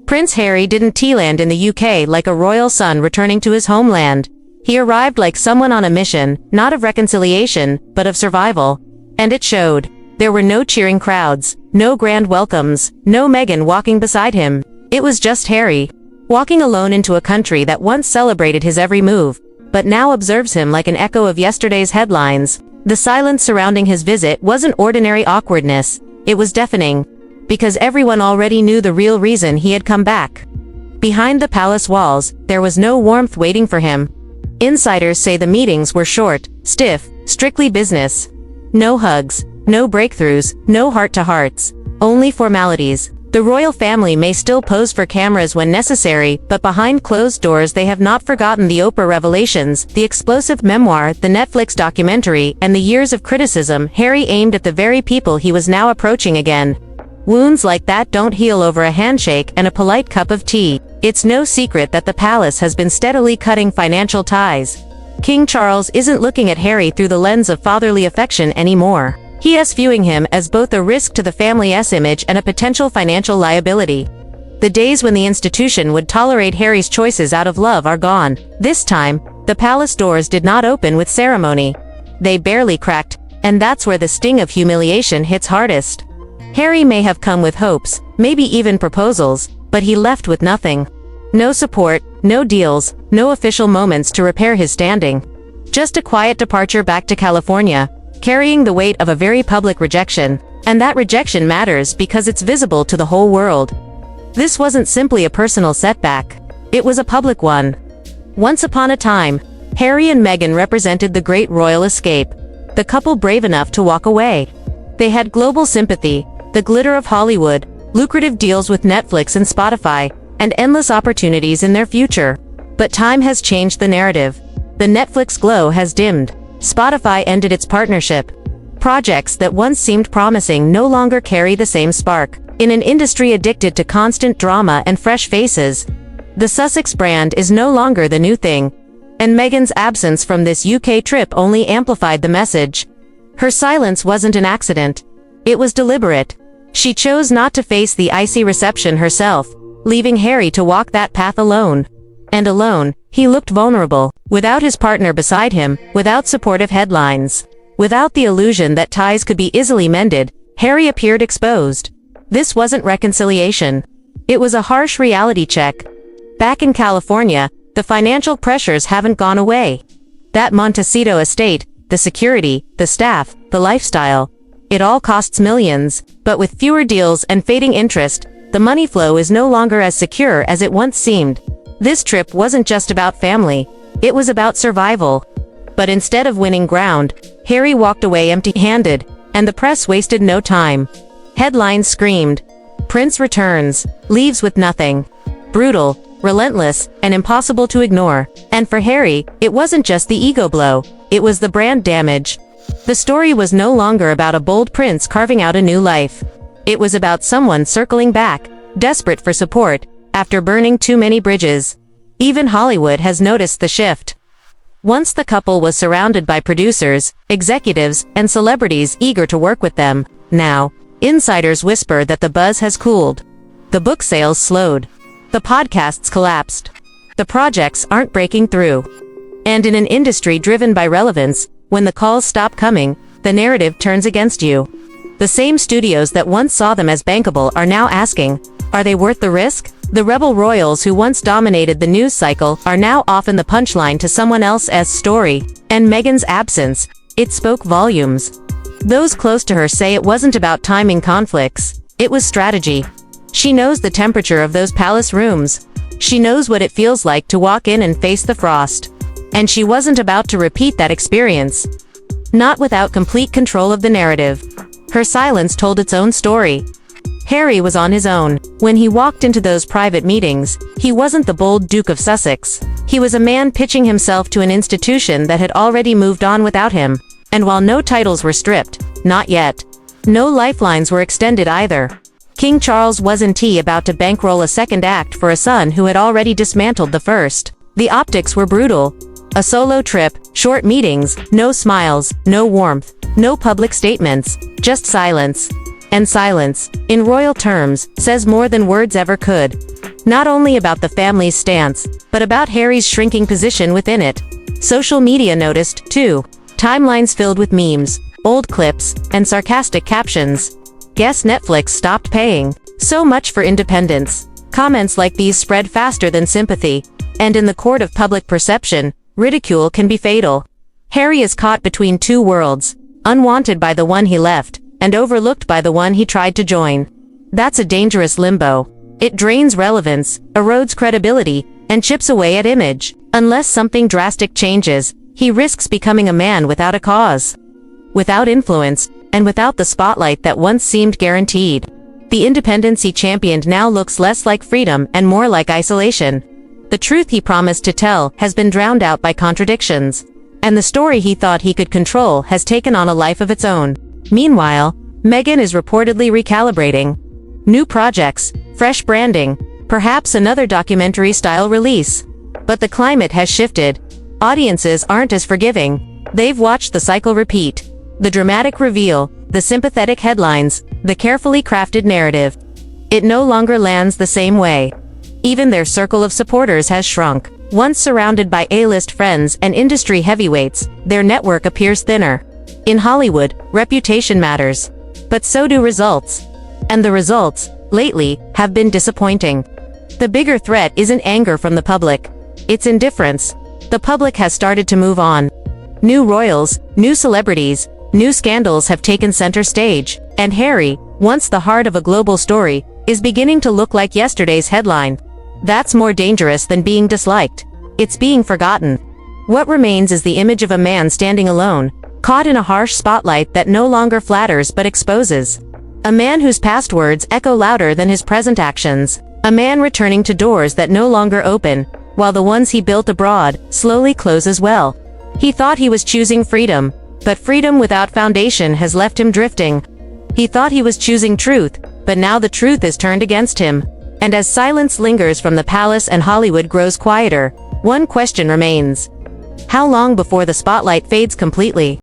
Prince Harry didn't tea-land in the UK like a royal son returning to his homeland. He arrived like someone on a mission, not of reconciliation, but of survival. And it showed. There were no cheering crowds, no grand welcomes, no Meghan walking beside him. It was just Harry, walking alone into a country that once celebrated his every move, but now observes him like an echo of yesterday's headlines. The silence surrounding his visit wasn't ordinary awkwardness, it was deafening. Because everyone already knew the real reason he had come back. Behind the palace walls, there was no warmth waiting for him. Insiders say the meetings were short, stiff, strictly business. No hugs, no breakthroughs, no heart-to-hearts, only formalities. The royal family may still pose for cameras when necessary, but behind closed doors they have not forgotten the Oprah revelations, the explosive memoir, the Netflix documentary, and the years of criticism Harry aimed at the very people he was now approaching again. Wounds like that don't heal over a handshake and a polite cup of tea. It's no secret that the palace has been steadily cutting financial ties. King Charles isn't looking at Harry through the lens of fatherly affection anymore. He is viewing him as both a risk to the family's image and a potential financial liability. The days when the institution would tolerate Harry's choices out of love are gone. This time, the palace doors did not open with ceremony. They barely cracked, and that's where the sting of humiliation hits hardest. Harry may have come with hopes, maybe even proposals, but he left with nothing. No support, no deals, no official moments to repair his standing. Just a quiet departure back to California, carrying the weight of a very public rejection. And that rejection matters because it's visible to the whole world. This wasn't simply a personal setback. It was a public one. Once upon a time, Harry and Meghan represented the great royal escape. The couple brave enough to walk away. They had global sympathy, the glitter of Hollywood, lucrative deals with Netflix and Spotify, and endless opportunities in their future. But time has changed the narrative. The Netflix glow has dimmed. Spotify ended its partnership. Projects that once seemed promising no longer carry the same spark. In an industry addicted to constant drama and fresh faces, the Sussex brand is no longer the new thing. And Meghan's absence from this UK trip only amplified the message. Her silence wasn't an accident. It was deliberate. She chose not to face the icy reception herself, leaving Harry to walk that path alone. And alone, he looked vulnerable, without his partner beside him, without supportive headlines. Without the illusion that ties could be easily mended, Harry appeared exposed. This wasn't reconciliation. It was a harsh reality check. Back in California, the financial pressures haven't gone away. That Montecito estate, the security, the staff, the lifestyle, it all costs millions, but with fewer deals and fading interest, the money flow is no longer as secure as it once seemed. This trip wasn't just about family, it was about survival. But instead of winning ground, Harry walked away empty-handed, and the press wasted no time. Headlines screamed, "Prince returns, leaves with nothing." Brutal, relentless, and impossible to ignore. And for Harry, it wasn't just the ego blow, it was the brand damage. The story was no longer about a bold prince carving out a new life. It was about someone circling back, desperate for support, after burning too many bridges. Even Hollywood has noticed the shift. Once the couple was surrounded by producers, executives, and celebrities eager to work with them. Now, insiders whisper that the buzz has cooled. The book sales slowed. The podcasts collapsed. The projects aren't breaking through. And in an industry driven by relevance, when the calls stop coming, the narrative turns against you. The same studios that once saw them as bankable are now asking, are they worth the risk? The rebel royals who once dominated the news cycle are now often the punchline to someone else's story. And Meghan's absence, it spoke volumes. Those close to her say it wasn't about timing conflicts, it was strategy. She knows the temperature of those palace rooms. She knows what it feels like to walk in and face the frost. And she wasn't about to repeat that experience. Not without complete control of the narrative. Her silence told its own story. Harry was on his own. When he walked into those private meetings, he wasn't the bold Duke of Sussex. He was a man pitching himself to an institution that had already moved on without him. And while no titles were stripped, not yet, no lifelines were extended either. King Charles wasn't about to bankroll a second act for a son who had already dismantled the first. The optics were brutal. A solo trip, short meetings, no smiles, no warmth, no public statements, just silence. And silence, in royal terms, says more than words ever could. Not only about the family's stance, but about Harry's shrinking position within it. Social media noticed, too. Timelines filled with memes, old clips, and sarcastic captions. Guess Netflix stopped paying. So much for independence. Comments like these spread faster than sympathy. And in the court of public perception, ridicule can be fatal. Harry is caught between two worlds, unwanted by the one he left, and overlooked by the one he tried to join. That's a dangerous limbo. It drains relevance, erodes credibility, and chips away at image. Unless something drastic changes, he risks becoming a man without a cause, without influence, and without the spotlight that once seemed guaranteed. The independence he championed now looks less like freedom and more like isolation. The truth he promised to tell has been drowned out by contradictions, and the story he thought he could control has taken on a life of its own. Meanwhile, Meghan is reportedly recalibrating. New projects, fresh branding, perhaps another documentary-style release. But the climate has shifted. Audiences aren't as forgiving. They've watched the cycle repeat. The dramatic reveal, the sympathetic headlines, the carefully crafted narrative. It no longer lands the same way. Even their circle of supporters has shrunk. Once surrounded by A-list friends and industry heavyweights, their network appears thinner. In Hollywood, reputation matters. But so do results. And the results, lately, have been disappointing. The bigger threat isn't anger from the public. It's indifference. The public has started to move on. New royals, new celebrities, new scandals have taken center stage, and Harry, once the heart of a global story, is beginning to look like yesterday's headline. That's more dangerous than being disliked. It's being forgotten. What remains is the image of a man standing alone, caught in a harsh spotlight that no longer flatters but exposes. A man whose past words echo louder than his present actions. A man returning to doors that no longer open, while the ones he built abroad slowly close as well. He thought he was choosing freedom, but freedom without foundation has left him drifting. He thought he was choosing truth, but now the truth is turned against him. And as silence lingers from the palace and Hollywood grows quieter, one question remains. How long before the spotlight fades completely?